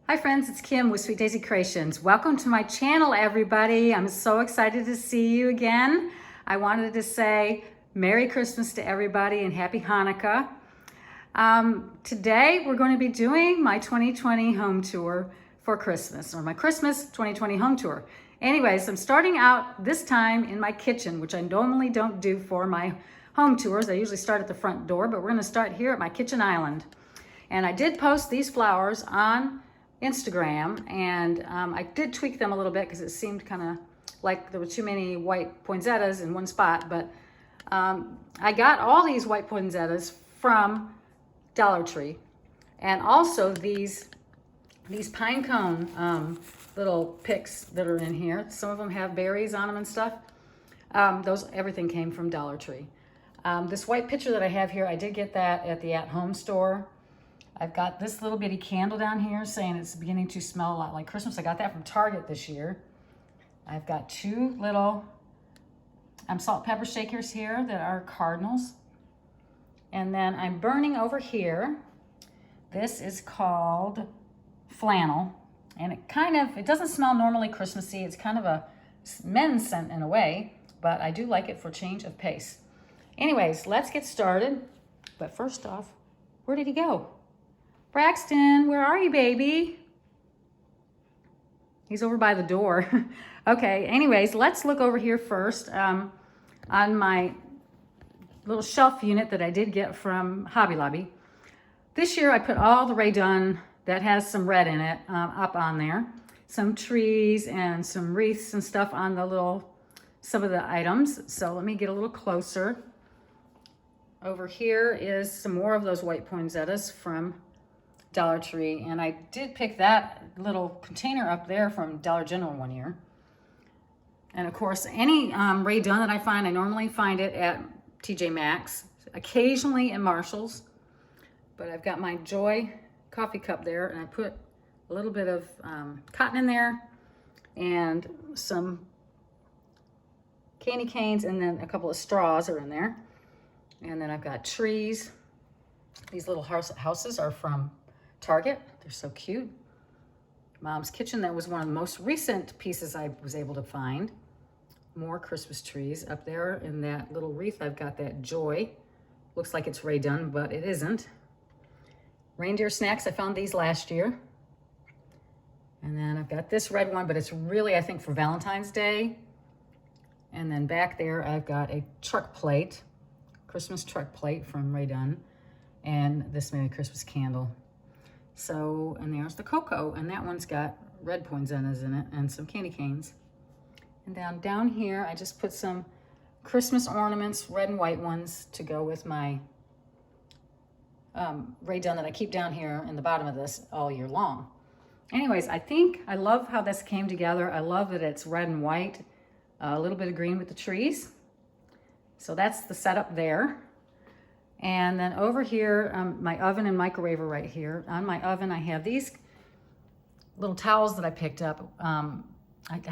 Hi friends, it's Kim with Sweet Daisy Creations. Welcome to my channel, everybody. I'm so excited to see you again. I wanted to say Merry Christmas to everybody and Happy Hanukkah. Today we're going to be doing my 2020 home tour for Christmas, or my Christmas 2020 home tour. Anyways, I'm starting out this time in my kitchen, which I normally don't do for my home tours. I usually start at the front door, but we're going to start here at my kitchen island. And I did post these flowers on Instagram, and I did tweak them a little bit because it seemed kind of like there were too many white poinsettias in one spot, but I got all these white poinsettias from Dollar Tree, and also these pine cone little picks that are in here. Some of them have berries on them and stuff. Everything came from Dollar Tree. This white pitcher that I have here, I did get that at the at-home store. I've got this little bitty candle down here saying it's beginning to smell a lot like Christmas. I got that from Target this year. I've got two little salt pepper shakers here that are cardinals. And then I'm burning over here. This is called flannel. And it doesn't smell normally Christmassy. It's kind of a men's scent in a way, but I do like it for change of pace. Anyways, let's get started. But first off, where did he go? Braxton, where are you, baby? He's over by the door. Okay, anyways, let's look over here first on my little shelf unit that I did get from Hobby Lobby. This year I put all the Rae Dunn that has some red in it up on there. Some trees and some wreaths and stuff on some of the items. So let me get a little closer. Over here is some more of those white poinsettias from Dollar Tree, and I did pick that little container up there from Dollar General one year. And of course, any Rae Dunn that I find, I normally find it at TJ Maxx, occasionally at Marshall's. But I've got my Joy coffee cup there, and I put a little bit of cotton in there and some candy canes, and then a couple of straws are in there. And then I've got trees. These little houses are from Target. They're so cute. Mom's Kitchen, that was one of the most recent pieces I was able to find. More Christmas trees up there in that little wreath. I've got that Joy. Looks like it's Rae Dunn, but it isn't. Reindeer snacks, I found these last year. And then I've got this red one, but it's really, I think, for Valentine's Day. And then back there, I've got a truck plate, Christmas truck plate from Rae Dunn, and this Merry Christmas candle. So, and there's the cocoa, and that one's got red poinsettias in it and some candy canes. And down here, I just put some Christmas ornaments, red and white ones, to go with my Rae Dunn that I keep down here in the bottom of this all year long. Anyways, I love how this came together. I love that it's red and white, a little bit of green with the trees. So that's the setup there. And then over here, my oven and microwave are right here. On my oven, I have these little towels that I picked up. I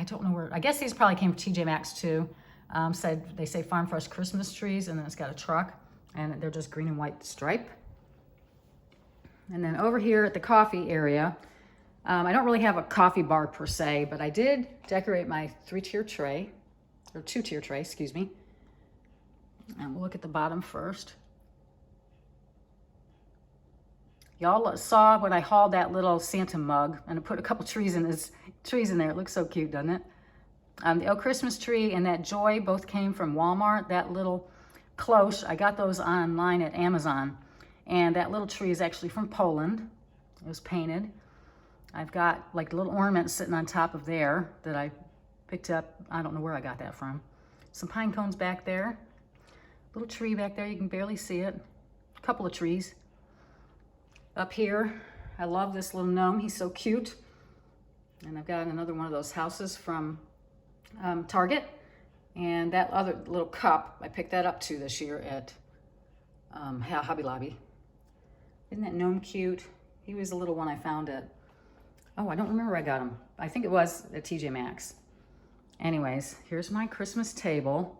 don't know where, I guess these probably came from TJ Maxx too. They say Farm Fresh Christmas trees, and then it's got a truck, and they're just green and white stripe. And then over here at the coffee area, I don't really have a coffee bar per se, but I did decorate my two-tier tray, excuse me. And we'll look at the bottom first. Y'all saw when I hauled that little Santa mug, and I put a couple trees in there. It looks so cute, doesn't it? The old Christmas tree and that Joy both came from Walmart. That little cloche, I got those online at Amazon. And that little tree is actually from Poland. It was painted. I've got like little ornaments sitting on top of there that I picked up. I don't know where I got that from. Some pine cones back there. Little tree back there, you can barely see it. A couple of trees. Up here, I love this little gnome. He's so cute. And I've got another one of those houses from Target. And that other little cup, I picked that up too this year at Hobby Lobby. Isn't that gnome cute? He was the little one I found at, I don't remember where I got him. I think it was at TJ Maxx. Anyways, here's my Christmas table.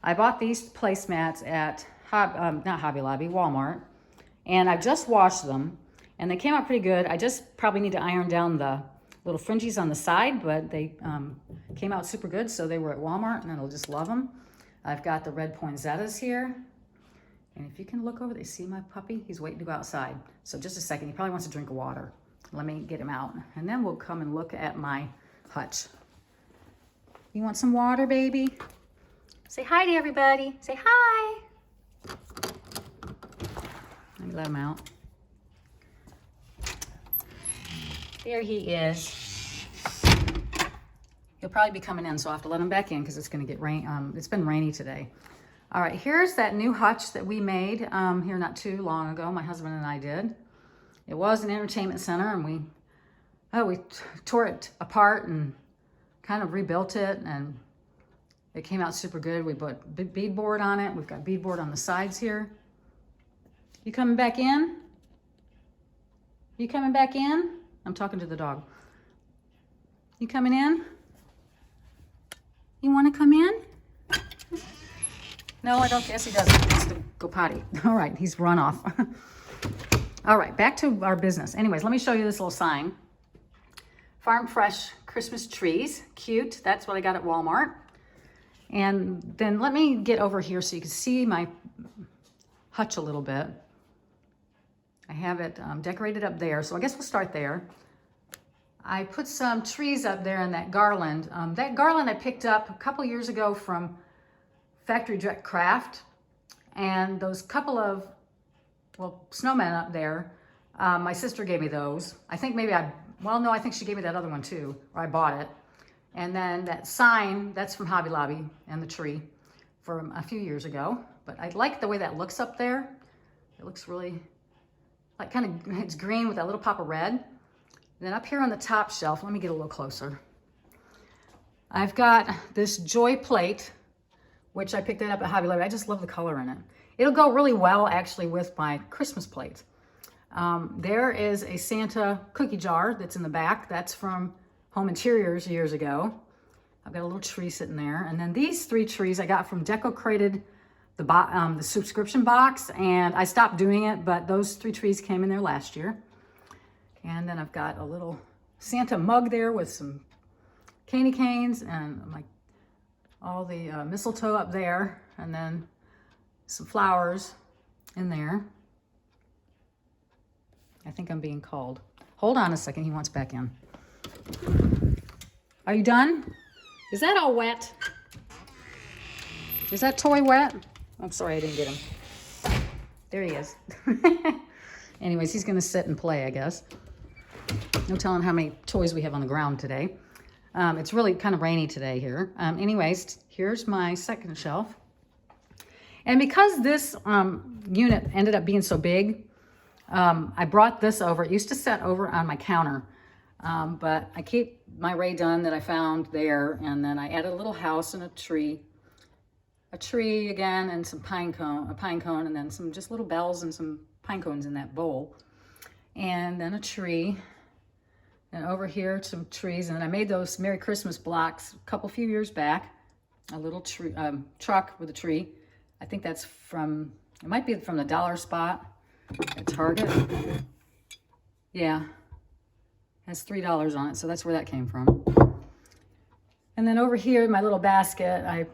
I bought these placemats at, not Hobby Lobby, Walmart. And I've just washed them. And they came out pretty good. I just probably need to iron down the little fringes on the side, but they came out super good. So they were at Walmart, and I'll just love them. I've got the red poinsettias here. And if you can look over, they see my puppy? He's waiting to go outside. So just a second, he probably wants a drink of water. Let me get him out. And then we'll come and look at my hutch. You want some water, baby? Say hi to everybody. Say hi. Let me let him out. There he is. He'll probably be coming in, so I'll have to let him back in because it's going to get rain. It's been rainy today. All right, here's that new hutch that we made here not too long ago. My husband and I did. It was an entertainment center, and we tore it apart and kind of rebuilt it, and it came out super good. We put beadboard on it. We've got beadboard on the sides here. You coming back in? You coming back in? I'm talking to the dog. You coming in? You want to come in? No, I don't guess he doesn't. He wants to go potty. All right, he's run off. All right, back to our business. Anyways, let me show you this little sign. Farm Fresh Christmas trees. Cute. That's what I got at Walmart. And then let me get over here so you can see my hutch a little bit. I have it decorated up there, so I guess we'll start there. I put some trees up there in that garland. That garland I picked up a couple years ago from Factory Direct Craft, and those couple of, well, snowmen up there, my sister gave me those. I think maybe I think she gave me that other one too, or I bought it. And then that sign, that's from Hobby Lobby, and the tree from a few years ago. But I like the way that looks up there. It looks really, like it's green with that little pop of red. And then up here on the top shelf, let me get a little closer. I've got this Joy plate, which I picked that up at Hobby Lobby. I just love the color in it. It'll go really well actually with my Christmas plate. There is a Santa cookie jar that's in the back. That's from Home Interiors years ago. I've got a little tree sitting there. And then these 3 trees I got from Deco Crated, the subscription box, and I stopped doing it, but those 3 trees came in there last year. And then I've got a little Santa mug there with some candy canes and like all the mistletoe up there, and then some flowers in there. I think I'm being called. Hold on a second, he wants back in. Are you done? Is that all wet? Is that toy wet? I'm sorry I didn't get him. There he is. Anyways, he's gonna sit and play, I guess. No telling how many toys we have on the ground today. It's really kind of rainy today here. Anyways, here's my second shelf. And because this unit ended up being so big, I brought this over. It used to set over on my counter, but I keep my ray done that I found there, and then I added a little house and a tree again, and some a pine cone, and then some just little bells and some pine cones in that bowl, and then a tree. And over here, some trees. And then I made those Merry Christmas blocks a few years back. A little tree, truck with a tree. I think that's from, it might be from the Dollar Spot at Target. Yeah, has $3 on it, so that's where that came from. And then over here, my little basket, I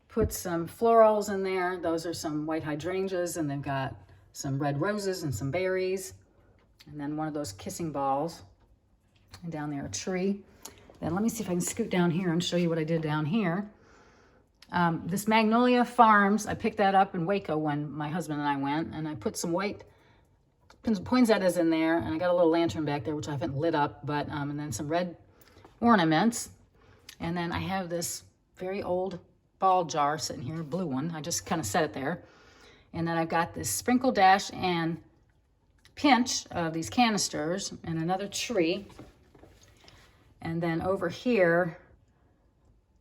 put some florals in there. Those are some white hydrangeas, and they've got some red roses and some berries. And then one of those kissing balls. And down there, a tree. Then let me see if I can scoot down here and show you what I did down here. This Magnolia Farms, I picked that up in Waco when my husband and I went, and I put some white poinsettias in there, and I got a little lantern back there, which I haven't lit up, but and then some red ornaments. And then I have this very old ball jar sitting here, blue one. I just kind of set it there. And then I've got this sprinkle dash and pinch of these canisters and another tree. And then over here,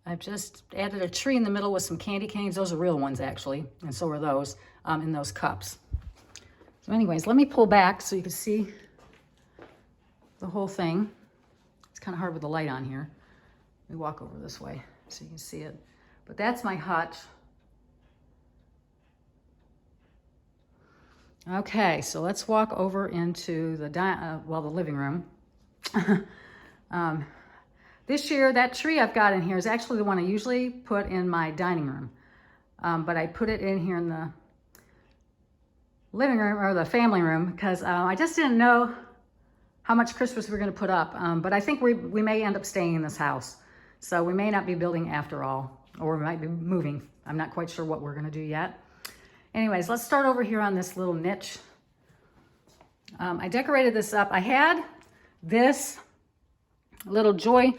I've just added a tree in the middle with some candy canes. Those are real ones, actually, and so are those in those cups. So anyways, let me pull back so you can see the whole thing. It's kind of hard with the light on here. Let me walk over this way so you can see it. But that's my hutch. Okay, so let's walk over into the the living room. This year, that tree I've got in here is actually the one I usually put in my dining room. But I put it in here in the living room or the family room because I just didn't know how much Christmas we were going to put up. But I think we may end up staying in this house. So we may not be building after all, or we might be moving. I'm not quite sure what we're going to do yet. Anyways, let's start over here on this little niche. I decorated this up. I had this little joy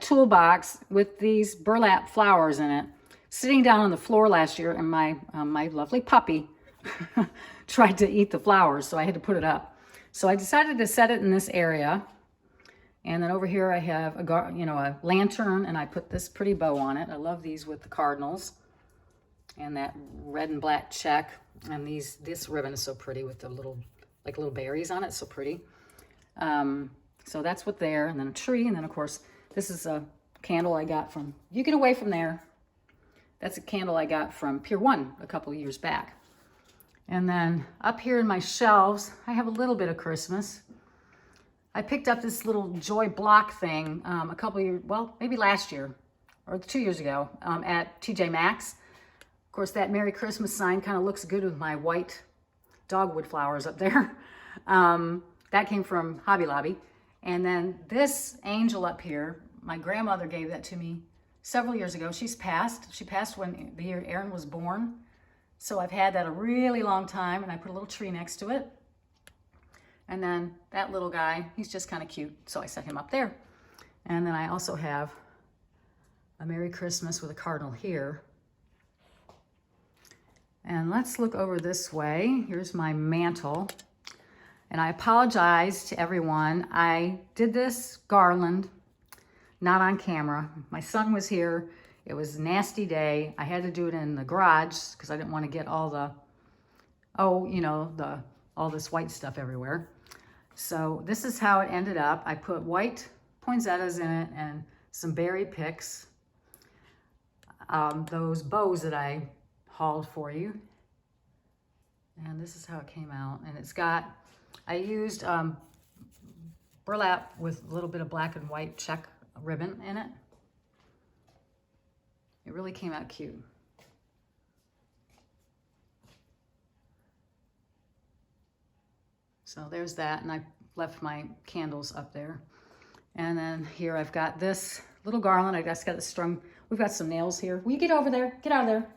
toolbox with these burlap flowers in it sitting down on the floor last year, and my lovely puppy tried to eat the flowers, so I had to put it up. So I decided to set it in this area, and then over here I have a lantern, and I put this pretty bow on it. I love these with the cardinals and that red and black check, and this ribbon is so pretty with the little berries on it, so pretty. So that's what there, and then a tree, and then of course this is a candle I got from, you get away from there. That's a candle I got from Pier 1 a couple of years back. And then up here in my shelves, I have a little bit of Christmas. I picked up this little joy block thing a couple of years, well, maybe last year or 2 years ago at TJ Maxx. Of course, that Merry Christmas sign kind of looks good with my white dogwood flowers up there. That came from Hobby Lobby. And then this angel up here, my grandmother gave that to me several years ago. She's passed. She passed when the year Aaron was born. So I've had that a really long time, and I put a little tree next to it. And then that little guy, he's just kind of cute, so I set him up there. And then I also have a Merry Christmas with a cardinal here. And let's look over this way. Here's my mantle. And I apologize to everyone. I did this garland not on camera. My son was here. It was a nasty day. I had to do it in the garage because I didn't want to get all the, all this white stuff everywhere. So this is how it ended up. I put white poinsettias in it and some berry picks. Those bows that I hauled for you. And this is how it came out. And it's got, I used burlap with a little bit of black and white check ribbon in it. It really came out cute. So there's that, and I left my candles up there. And then here I've got this little garland. I just got it strung. We've got some nails here. Will you get over there? Get out of there.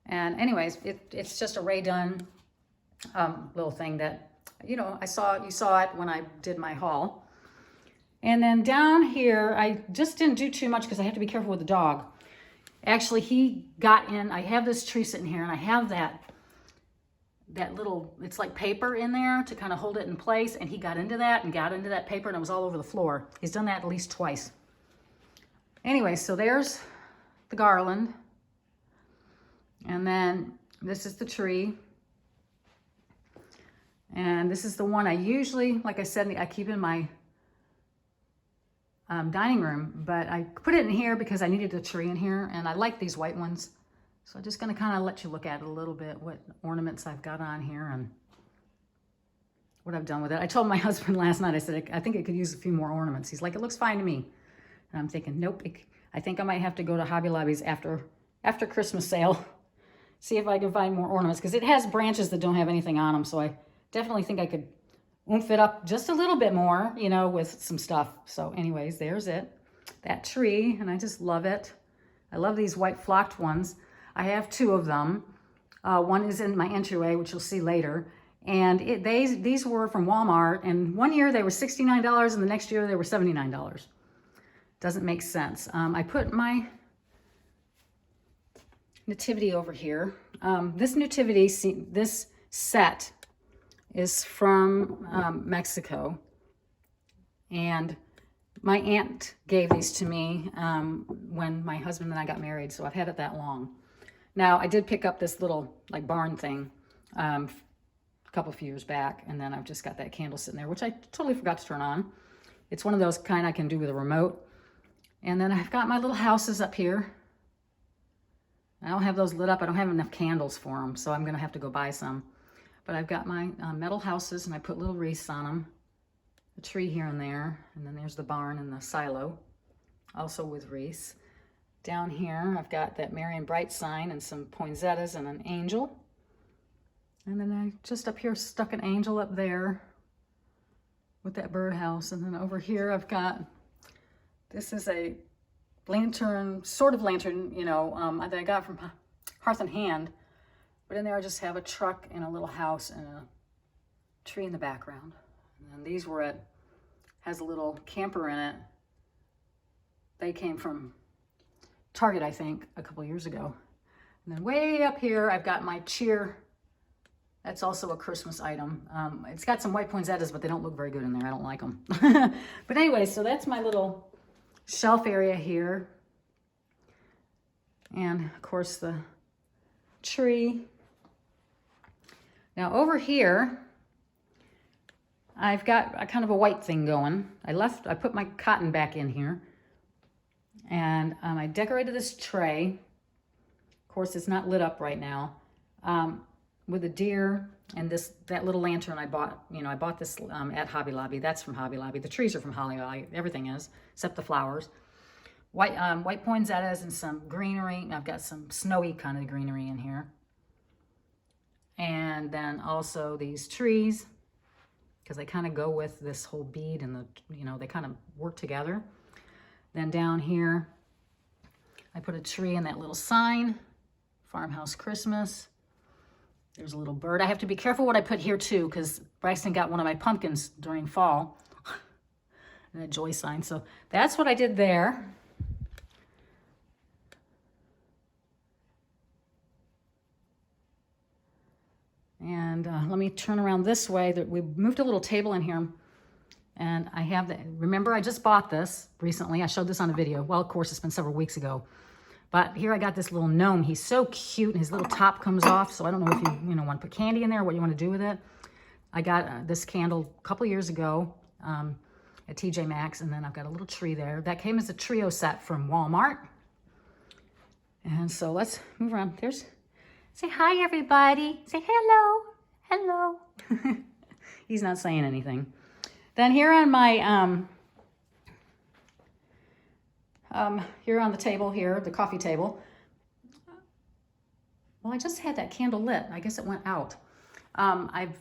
And anyways, it's just a Ray Dunn little thing that, you saw it when I did my haul. And then down here, I just didn't do too much because I have to be careful with the dog. Actually, he got in, I have this tree sitting here, and I have that little, it's like paper in there to kind of hold it in place, and he got into that and got into that paper, and it was all over the floor. He's done that at least twice. Anyway, so there's the garland. And then this is the tree. And this is the one I usually, like I said, I keep in my dining room, but I put it in here because I needed a tree in here, and I like these white ones. So I'm just going to kind of let you look at it a little bit, what ornaments I've got on here and what I've done with it. I told my husband last night, I said, I think it could use a few more ornaments. He's like, it looks fine to me. And I'm thinking, nope, I think I might have to go to Hobby Lobby's after Christmas sale, see if I can find more ornaments, because it has branches that don't have anything on them. So I definitely think I could oomph it up just a little bit more, with some stuff. So anyways, there's it, that tree, and I just love it. I love these white flocked ones. I have two of them. One is in my entryway, which you'll see later. And these were from Walmart, and one year they were $69, and the next year they were $79. Doesn't make sense. I put my nativity over here. This nativity, this set is from Mexico, and my aunt gave these to me when my husband and I got married, so I've had it that long. Now, I did pick up this little barn thing a couple of years back, and then I've just got that candle sitting there, which I totally forgot to turn on. It's one of those kind I can do with a remote. And then I've got my little houses up here. I don't have those lit up. I don't have enough candles for them, so I'm going to have to go buy some. But I've got my metal houses, and I put little wreaths on them. A tree here and there, and then there's the barn and the silo, also with wreaths. Down here, I've got that Merry and Bright sign and some poinsettias and an angel. And then I just up here stuck an angel up there with that birdhouse. And then over here, I've got, this is a lantern, sort of lantern, you know, that I got from Hearth and Hand. But in there, I just have a truck and a little house and a tree in the background. And then these were has a little camper in it. They came from Target, I think, a couple years ago. And then way up here, I've got my cheer. That's also a Christmas item. It's got some white poinsettias, but they don't look very good in there. I don't like them. But anyway, so that's my little shelf area here. And of course the tree. Now over here, I've got a kind of a white thing going. I put my cotton back in here. And I decorated this tray. Of course, it's not lit up right now. With a deer and that little lantern I bought. You know, I bought this at Hobby Lobby. That's from Hobby Lobby. The trees are from Hobby Lobby. Everything is, except the flowers. White poinsettias and some greenery. I've got some snowy kind of greenery in here. And then also these trees, because they kind of go with this whole bead and they kind of work together. Then down here, I put a tree and that little sign, Farmhouse Christmas. There's a little bird. I have to be careful what I put here too, because Bryson got one of my pumpkins during fall. And a joy sign. So that's what I did there. And let me turn around this way. We moved a little table in here. And I have remember I just bought this recently. I showed this on a video. Well, of course, it's been several weeks ago. But here I got this little gnome. He's so cute, and his little top comes off. So I don't know if you want to put candy in there, what you want to do with it. I got this candle a couple years ago at TJ Maxx, and then I've got a little tree there. That came as a trio set from Walmart. And so let's move around. Say hi, everybody. Say hello. Hello. He's not saying anything. Then here on my, here on the table here, the coffee table. Well, I just had that candle lit. I guess it went out. I've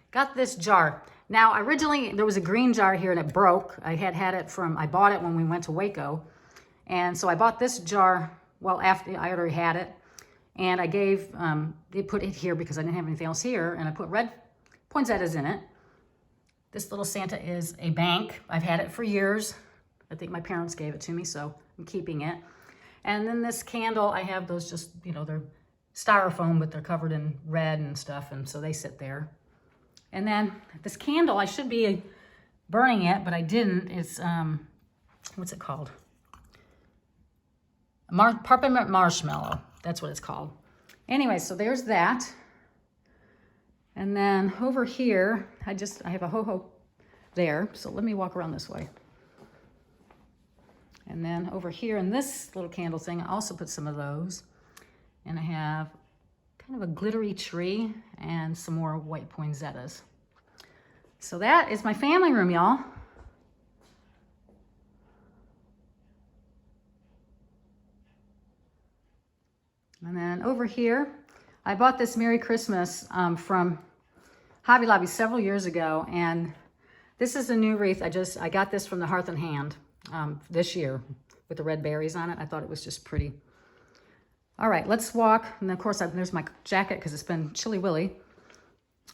got this jar. Now, originally, there was a green jar here and it broke. I bought it when we went to Waco. And so I bought this jar, well, after I already had it. And they put it here because I didn't have anything else here. And I put red poinsettias in it. This little Santa is a bank. I've had it for years. I think my parents gave it to me, so I'm keeping it. And then this candle, I have those just, they're styrofoam, but they're covered in red and stuff, and so they sit there. And then this candle, I should be burning it, but I didn't. It's, what's it called? Peppermint marshmallow. That's what it's called. Anyway, so there's that. And then over here, I have a ho-ho there. So let me walk around this way. And then over here in this little candle thing, I also put some of those. And I have kind of a glittery tree and some more white poinsettias. So that is my family room, y'all. And then over here, I bought this Merry Christmas from Hobby Lobby several years ago, and this is a new wreath. I got this from the Hearth and Hand this year with the red berries on it. I thought it was just pretty. All right, let's walk. And of course, there's my jacket because it's been chilly willy.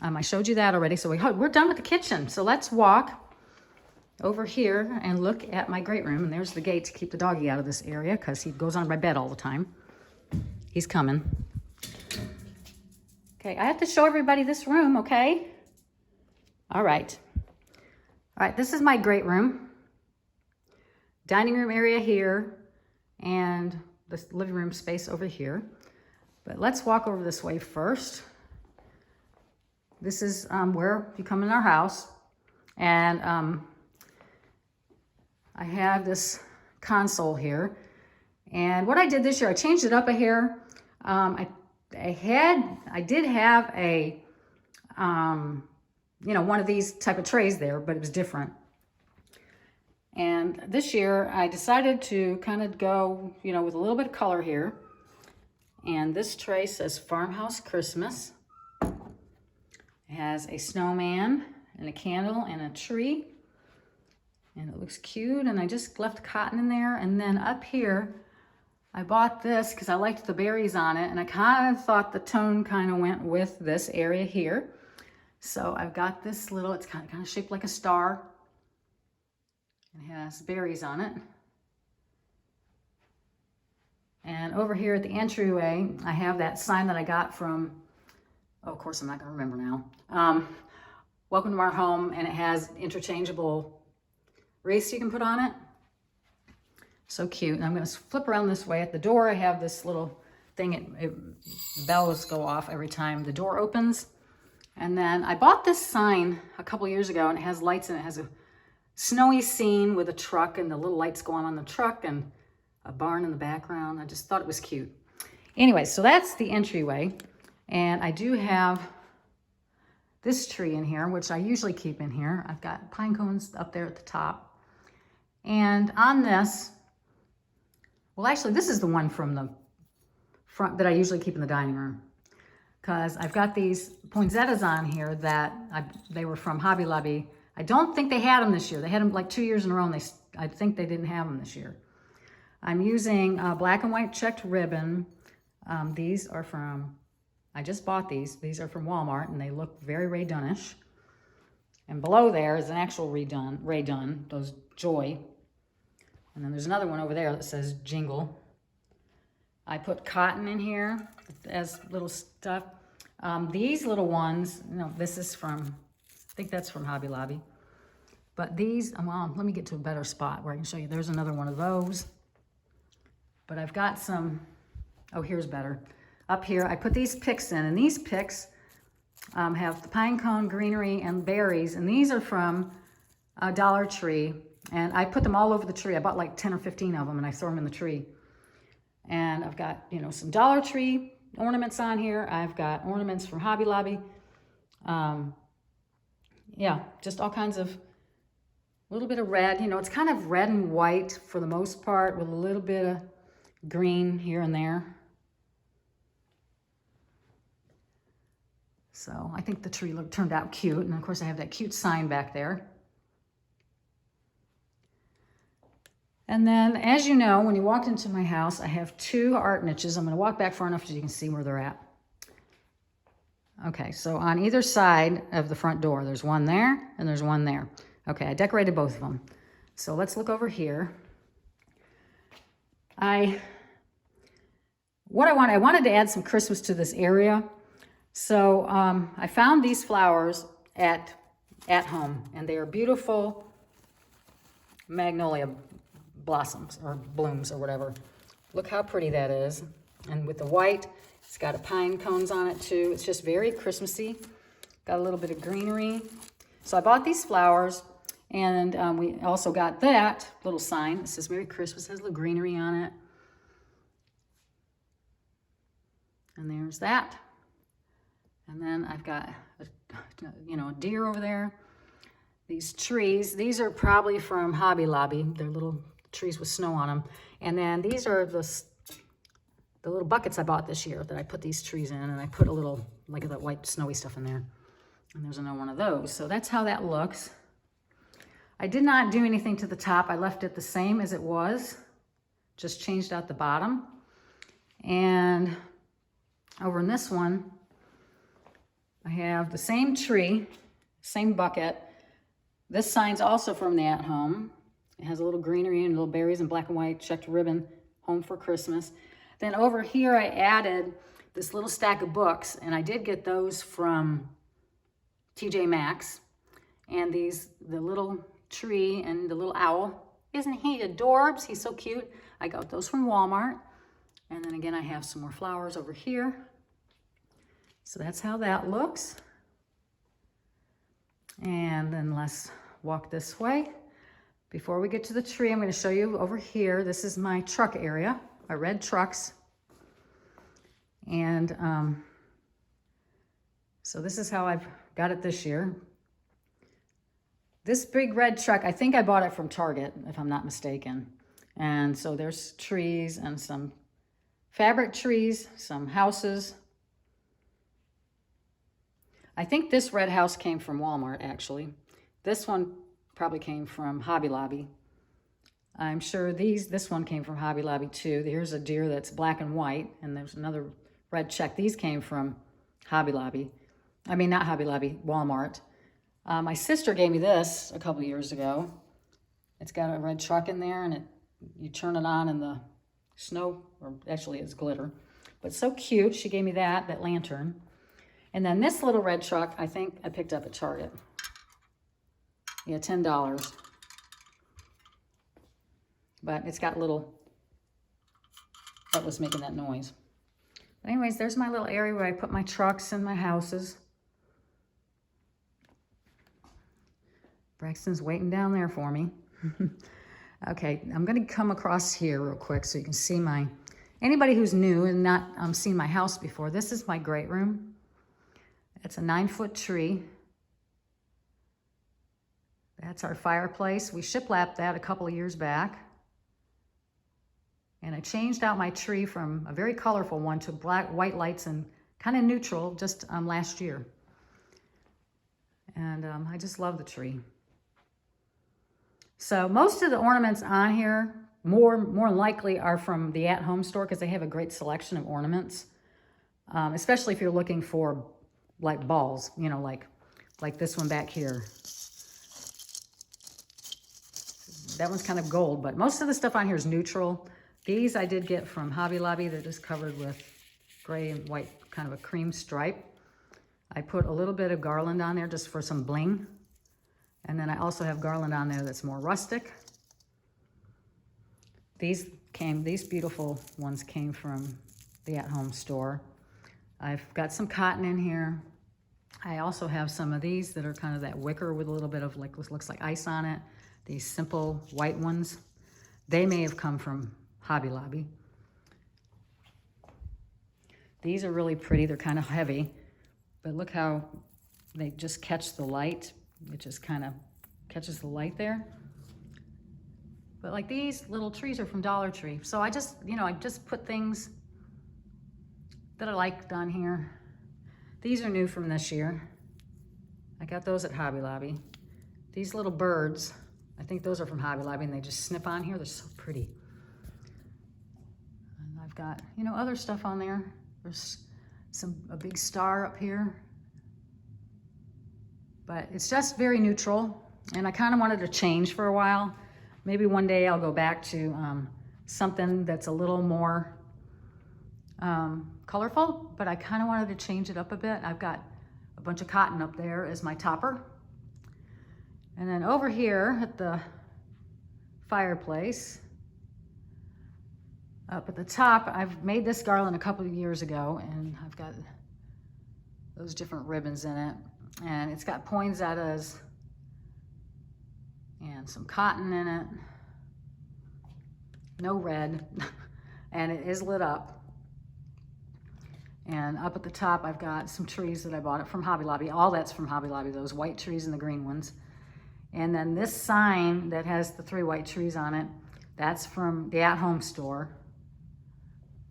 I showed you that already, so we're done with the kitchen. So let's walk over here and look at my great room. And there's the gate to keep the doggy out of this area because he goes on my bed all the time. He's coming. Okay, I have to show everybody this room, okay? All right. All right, this is my great room. Dining room area here, and the living room space over here. But let's walk over this way first. This is where you come in our house. And I have this console here. And what I did this year, I changed it up a hair. I did have a, you know, one of these type of trays there, but it was different. And this year I decided to kind of go, you know, with a little bit of color here. And this tray says Farmhouse Christmas. It has a snowman and a candle and a tree. And it looks cute. And I just left cotton in there. And then up here, I bought this because I liked the berries on it. And I kind of thought the tone kind of went with this area here. So I've got this little, it's kind of shaped like a star. It has berries on it. And over here at the entryway, I have that sign that I got from, oh, of course I'm not going to remember now. Welcome to our home, and it has interchangeable wreaths you can put on it. So cute. And I'm going to flip around this way. At the door, I have this little thing. Bells go off every time the door opens. And then I bought this sign a couple years ago, and it has lights, and it has a snowy scene with a truck, and the little lights go on the truck, and a barn in the background. I just thought it was cute. Anyway, so that's the entryway. And I do have this tree in here, which I usually keep in here. I've got pine cones up there at the top. And on this, well, actually, this is the one from the front that I usually keep in the dining room. Because I've got these poinsettias on here that they were from Hobby Lobby. I don't think they had them this year. They had them like 2 years in a row, and I think they didn't have them this year. I'm using black and white checked ribbon. These are from, I just bought these. These are from Walmart, and they look very Rae Dunn-ish. And below there is an actual Rae Dunn, those Joy. And then there's another one over there that says Jingle. I put cotton in here as little stuff. These little ones, no, this is from, I think that's from Hobby Lobby. But these, well, let me get to a better spot where I can show you. There's another one of those. But I've got some, oh, here's better. Up here, I put these picks in, and these picks have the pine cone, greenery, and berries. And these are from Dollar Tree. And I put them all over the tree. I bought like 10 or 15 of them, and I throw them in the tree. And I've got, you know, some Dollar Tree ornaments on here. I've got ornaments from Hobby Lobby. Yeah, just all kinds of, a little bit of red. You know, it's kind of red and white for the most part, with a little bit of green here and there. So I think the tree turned out cute. And of course I have that cute sign back there. And then, as you know, when you walked into my house, I have 2 art niches. I'm going to walk back far enough so you can see where they're at. Okay, so on either side of the front door, there's one there and there's one there. Okay, I decorated both of them. So let's look over here. I wanted to add some Christmas to this area. So I found these flowers at home, and they are beautiful magnolia blossoms or blooms or whatever. Look how pretty that is. And with the white, it's got a pine cones on it too. It's just very Christmassy. Got a little bit of greenery. So I bought these flowers, and we also got that little sign that says Merry Christmas. It has a little greenery on it. And there's that. And then I've got a deer over there. These trees, these are probably from Hobby Lobby. They're little trees with snow on them. And then these are the little buckets I bought this year that I put these trees in, and I put a little, like that white snowy stuff in there. And there's another one of those. So that's how that looks. I did not do anything to the top. I left it the same as it was. Just changed out the bottom. And over in this one, I have the same tree, same bucket. This sign's also from the At Home. It has a little greenery and little berries and black and white checked ribbon, Home for Christmas. Then over here, I added this little stack of books, and I did get those from TJ Maxx. And the little tree and the little owl. Isn't he adorbs? He's so cute. I got those from Walmart. And then again, I have some more flowers over here. So that's how that looks. And then let's walk this way. Before we get to the tree, I'm going to show you over here. This is my truck area, my red trucks. And so this is how I've got it this year. This big red truck, I think I bought it from Target, if I'm not mistaken. And so there's trees and some fabric trees, some houses. I think this red house came from Walmart, actually. This one probably came from Hobby Lobby. I'm sure this one came from Hobby Lobby too. Here's a deer that's black and white, and there's another red check. These came from Hobby Lobby. I mean, not Hobby Lobby, Walmart. My sister gave me this a couple years ago. It's got a red truck in there, and you turn it on and the snow, or actually it's glitter. But so cute, she gave me that lantern. And then this little red truck, I think I picked up at Target. Yeah, $10. But it's got that was making that noise. But anyways, there's my little area where I put my trucks and my houses. Braxton's waiting down there for me. Okay, I'm gonna come across here real quick so you can see anybody who's new and not seen my house before, this is my great room. It's a 9-foot tree. That's our fireplace. We shiplapped that a couple of years back. And I changed out my tree from a very colorful one to white lights and kind of neutral just last year. And I just love the tree. So most of the ornaments on here, more likely, are from the at-home store because they have a great selection of ornaments, especially if you're looking for like balls, you know, like this one back here. That one's kind of gold, but most of the stuff on here is neutral. These I did get from Hobby Lobby. They're just covered with gray and white, kind of a cream stripe. I put a little bit of garland on there just for some bling. And then I also have garland on there that's more rustic. These beautiful ones came from the at-home store. I've got some cotton in here. I also have some of these that are kind of that wicker with a little bit of looks like ice on it. These simple white ones. They may have come from Hobby Lobby. These are really pretty. They're kind of heavy, but look how they just catch the light. It just kind of catches the light there. But like these little trees are from Dollar Tree. So I just put things that I liked on here. These are new from this year. I got those at Hobby Lobby. These little birds, I think those are from Hobby Lobby, and they just snip on here. They're so pretty. And I've got, other stuff on there. There's a big star up here. But it's just very neutral, and I kind of wanted to change for a while. Maybe one day I'll go back to something that's a little more colorful, but I kind of wanted to change it up a bit. I've got a bunch of cotton up there as my topper. And then over here at the fireplace, up at the top, I've made this garland a couple of years ago, and I've got those different ribbons in it. And it's got poinsettias and some cotton in it. No red, and it is lit up. And up at the top, I've got some trees that I bought it from Hobby Lobby. All that's from Hobby Lobby, those white trees and the green ones. And then this sign that has the 3 white trees on it, that's from the at-home store.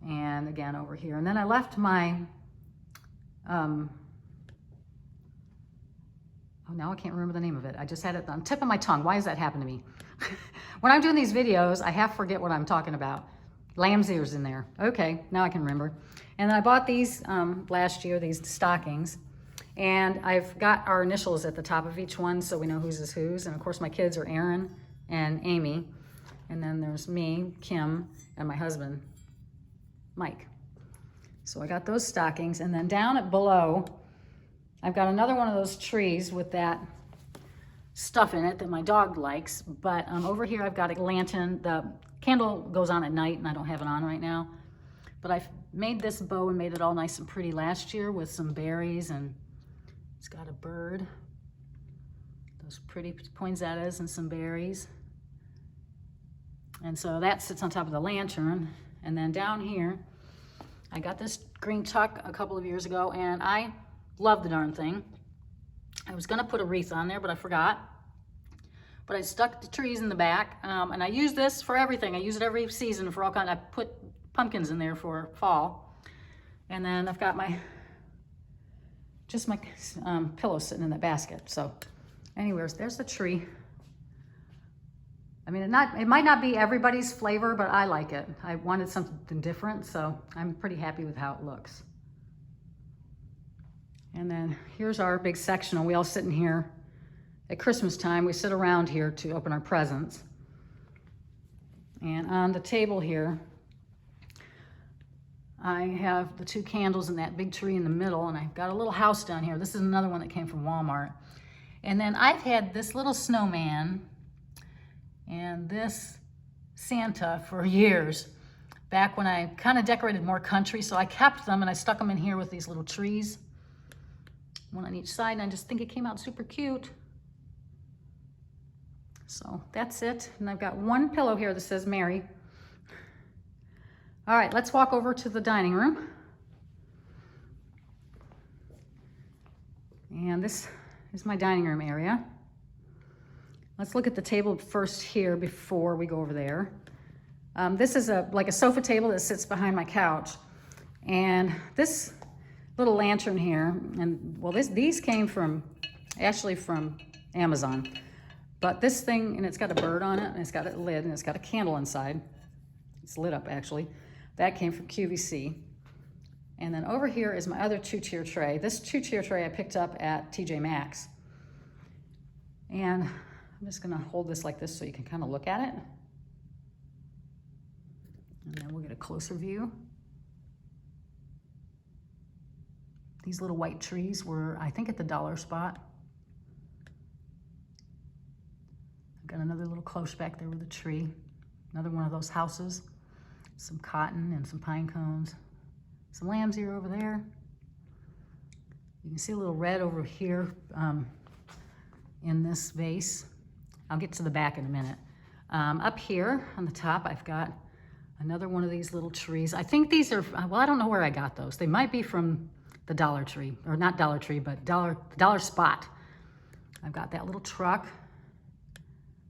And again, over here. And then I left my, oh, now I can't remember the name of it. I just had it on the tip of my tongue. Why does that happen to me? When I'm doing these videos, I half forget what I'm talking about. Lamb's ears in there. Okay, now I can remember. And then I bought these last year, these stockings. And I've got our initials at the top of each one so we know whose is whose. And of course my kids are Aaron and Amy. And then there's me, Kim, and my husband, Mike. So I got those stockings. And then down at below, I've got another one of those trees with that stuff in it that my dog likes. But over here I've got a lantern. The candle goes on at night and I don't have it on right now. But I've made this bow and made it all nice and pretty last year with some berries, and it's got a bird. Those pretty poinsettias and some berries. And so that sits on top of the lantern. And then down here, I got this green tuck a couple of years ago, and I love the darn thing. I was gonna put a wreath on there, but I forgot. But I stuck the trees in the back, and I use this for everything. I use it every season for all kinds. I put pumpkins in there for fall. And then I've got just my pillow sitting in that basket. So anyways, there's the tree. I mean, it might not be everybody's flavor, but I like it. I wanted something different, so I'm pretty happy with how it looks. And then here's our big sectional. We all sit in here at Christmas time. We sit around here to open our presents. And on the table here, I have the 2 candles and that big tree in the middle, and I've got a little house down here. This is another one that came from Walmart. And then I've had this little snowman and this Santa for years, back when I kind of decorated more country. So I kept them and I stuck them in here with these little trees, one on each side, and I just think it came out super cute. So that's it. And I've got one pillow here that says Mary. All right, let's walk over to the dining room. And this is my dining room area. Let's look at the table first here before we go over there. This is like a sofa table that sits behind my couch. And this little lantern here, and well, these came actually from Amazon. But this thing, and it's got a bird on it, and it's got a lid, and it's got a candle inside. It's lit up, actually. That came from QVC. And then over here is my other 2-tier tray. This 2-tier tray I picked up at TJ Maxx. And I'm just gonna hold this like this so you can kind of look at it. And then we'll get a closer view. These little white trees were, I think, at the dollar spot. I've got another little cloche back there with a tree. Another one of those houses. Some cotton and some pine cones. Some lamb's ear over there. You can see a little red over here in this vase. I'll get to the back in a minute. Up here on the top, I've got another one of these little trees. I think these are, well, I don't know where I got those. They might be from the Dollar Tree, or not Dollar Tree, but Dollar Spot. I've got that little truck,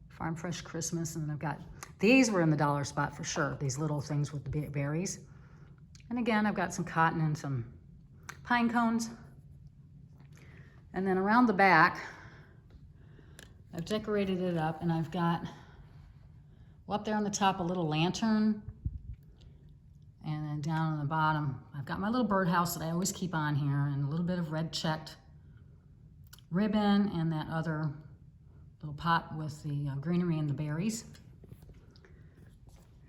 Farm Fresh Christmas, and then I've got, these were in the Dollar Spot for sure, these little things with the berries. And again, I've got some cotton and some pine cones. And then around the back, I've decorated it up, and I've got, well, up there on the top, a little lantern. And then down on the bottom, I've got my little birdhouse that I always keep on here, and a little bit of red checked ribbon, and that other little pot with the greenery and the berries.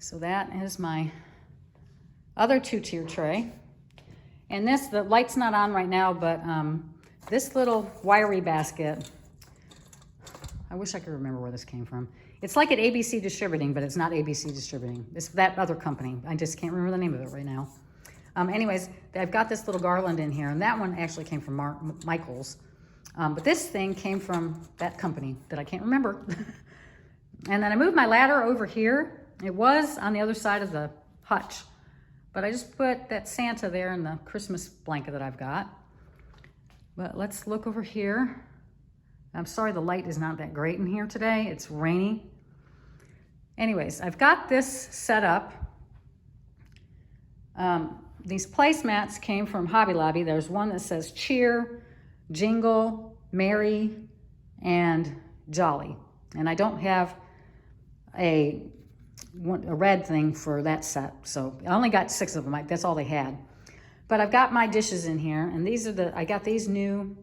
So that is my other 2-tier tray. And this, the light's not on right now, but this little wiry basket, I wish I could remember where this came from. It's like at ABC Distributing, but it's not ABC Distributing. It's that other company. I just can't remember the name of it right now. Anyways, I've got this little garland in here, and that one actually came from Michael's. But this thing came from that company that I can't remember. And then I moved my ladder over here. It was on the other side of the hutch, but I just put that Santa there in the Christmas blanket that I've got. But let's look over here. I'm sorry the light is not that great in here today. It's rainy. Anyways, I've got this set up. These placemats came from Hobby Lobby. There's one that says cheer, jingle, merry, and jolly. And I don't have a red thing for that set, so I only got 6 of them. That's all they had. But I've got my dishes in here, and these are I got these new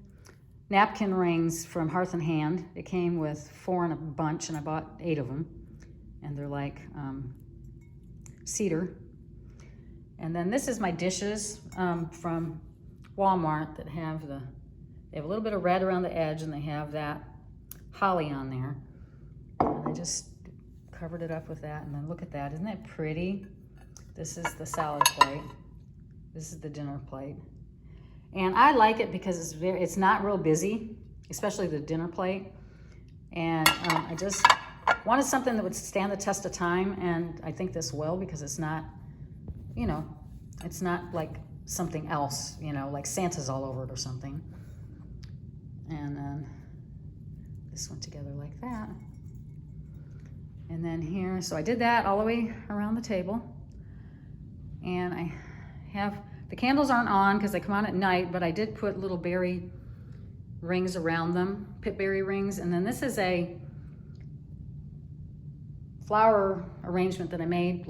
napkin rings from Hearth and Hand. It came with 4 in a bunch, and I bought 8 of them, and they're like cedar. And then this is my dishes from Walmart that have they have a little bit of red around the edge, and they have that holly on there. And I just covered it up with that, and then look at that. Isn't that pretty? This is the salad plate. This is the dinner plate. And I like it because it's not real busy, especially the dinner plate. And I just wanted something that would stand the test of time, and I think this will, because it's not, you know, It's not like something else, you know, like Santa's all over it or something. And then this went together like that. And then here, so I did that all the way around the table. And I have, the candles aren't on because they come on at night, but I did put little berry rings around them, pip berry rings. And then this is a flower arrangement that I made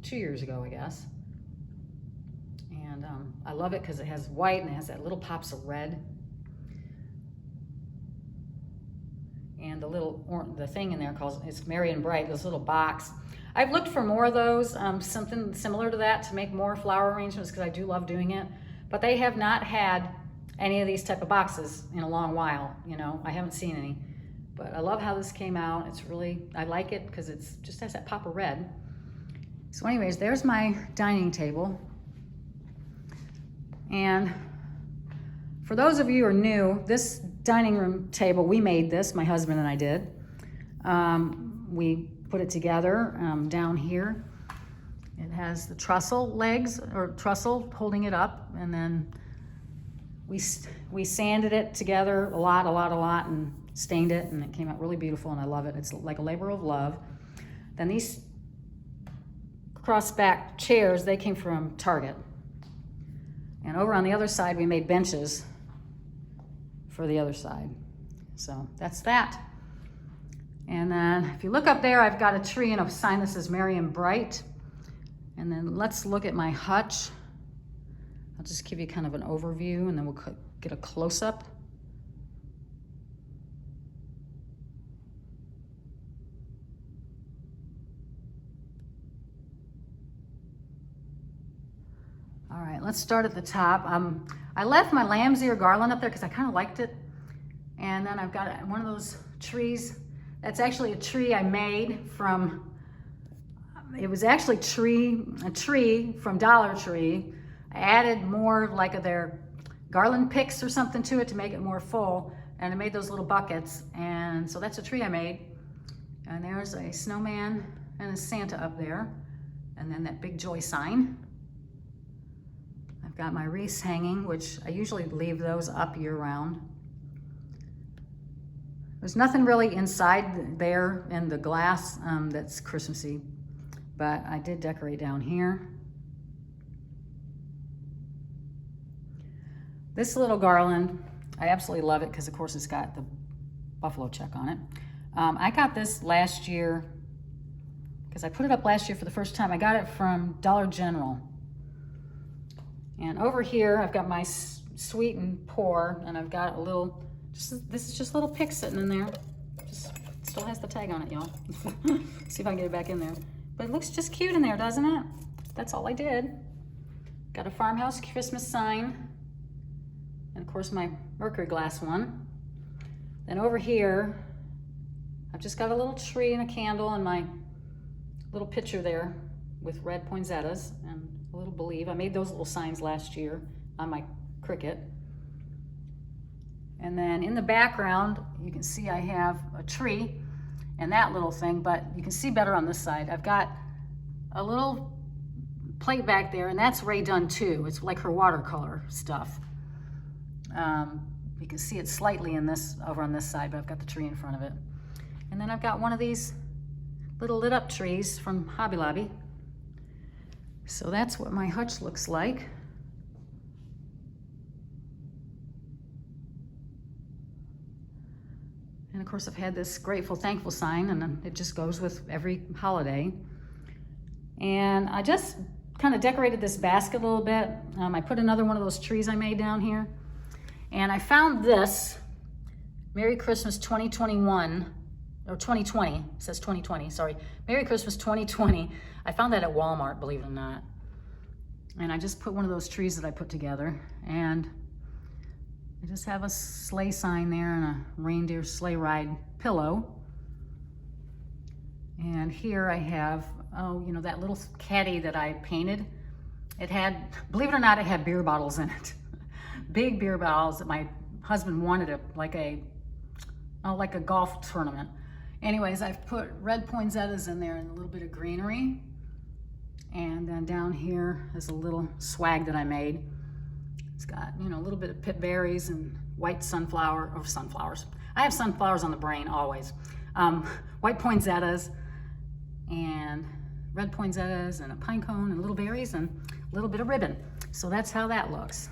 2 years ago, I guess. And I love it because it has white and it has that little pops of red. And the thing in there calls, it's Merry and Bright, this little box. I've looked for more of those, something similar to that to make more flower arrangements because I do love doing it. But they have not had any of these type of boxes in a long while, you know. I haven't seen any. But I love how this came out. It's really, I like it because it's just has that pop of red. So anyways, there's my dining table. And for those of you who are new, this dining room table, we made this, my husband and I did. We put it together down here. It has the trussel legs, or trussel holding it up, and then we sanded it together a lot, and stained it, and it came out really beautiful, and I love it. It's like a labor of love. Then these cross-back chairs, they came from Target. And over on the other side, we made benches for the other side. So that's that. And then if you look up there, I've got a tree and a sign that says Merry and Bright. And then let's look at my hutch. I'll just give you kind of an overview, and then we'll get a close-up. All right, let's start at the top. I left my lamb's ear garland up there because I kind of liked it. And then I've got one of those trees. That's actually a tree I made from, it was actually a tree from Dollar Tree. I added more like their garland picks or something to it to make it more full. And I made those little buckets. And so that's a tree I made. And there's a snowman and a Santa up there. And then that big joy sign. I've got my wreaths hanging, which I usually leave those up year round. There's nothing really inside there in the glass that's Christmassy, but I did decorate down here. This little garland, I absolutely love it because of course it's got the buffalo check on it. I got this last year because I put it up last year for the first time. I got it from Dollar General. And over here, I've got my sweet and pour, and I've got a little, this is just little picks sitting in there. Just still has the tag on it, y'all. See if I can get it back in there. But it looks just cute in there, doesn't it? That's all I did. Got a farmhouse Christmas sign, and of course my mercury glass one. Then over here, I've just got a little tree and a candle and my little picture there with red poinsettias and a little believe. I made those little signs last year on my Cricut. And then in the background, you can see I have a tree and that little thing, but you can see better on this side. I've got a little plate back there, and that's Ray done too. It's like her watercolor stuff. You can see it slightly in this, over on this side, but I've got the tree in front of it. And then I've got one of these little lit up trees from Hobby Lobby. So that's what my hutch looks like. And of course I've had this grateful, thankful sign, and it just goes with every holiday. And I just kind of decorated this basket a little bit. I put another one of those trees I made down here. And I found this, Merry Christmas 2021, or 2020, it says 2020, sorry. Merry Christmas 2020. I found that at Walmart, believe it or not. And I just put one of those trees that I put together, and I just have a sleigh sign there and a reindeer sleigh ride pillow. And here I have, oh, you know, that little caddy that I painted. It had, believe it or not, it had beer bottles in it. Big beer bottles that my husband wanted it, like a golf tournament. Anyways, I've put red poinsettias in there and a little bit of greenery. And then down here is a little swag that I made. It's got, you know, a little bit of pip berries and white sunflowers. I have sunflowers on the brain always. White poinsettias and red poinsettias and a pine cone and little berries and a little bit of ribbon. So that's how that looks.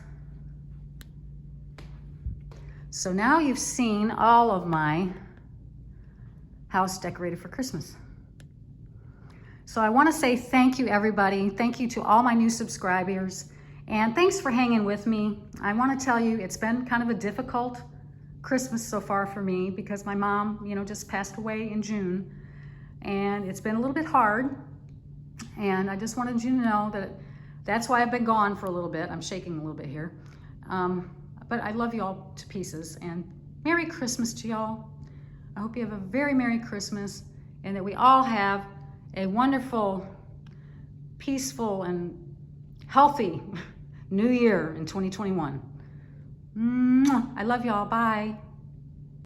So now you've seen all of my house decorated for Christmas. So I want to say thank you, everybody. Thank you to all my new subscribers. And thanks for hanging with me. I want to tell you, it's been kind of a difficult Christmas so far for me because my mom, you know, just passed away in June. And it's been a little bit hard. And I just wanted you to know that that's why I've been gone for a little bit. I'm shaking a little bit here. But I love you all to pieces. And Merry Christmas to y'all. I hope you have a very Merry Christmas and that we all have a wonderful, peaceful, and healthy New Year in 2021. I love y'all. Bye.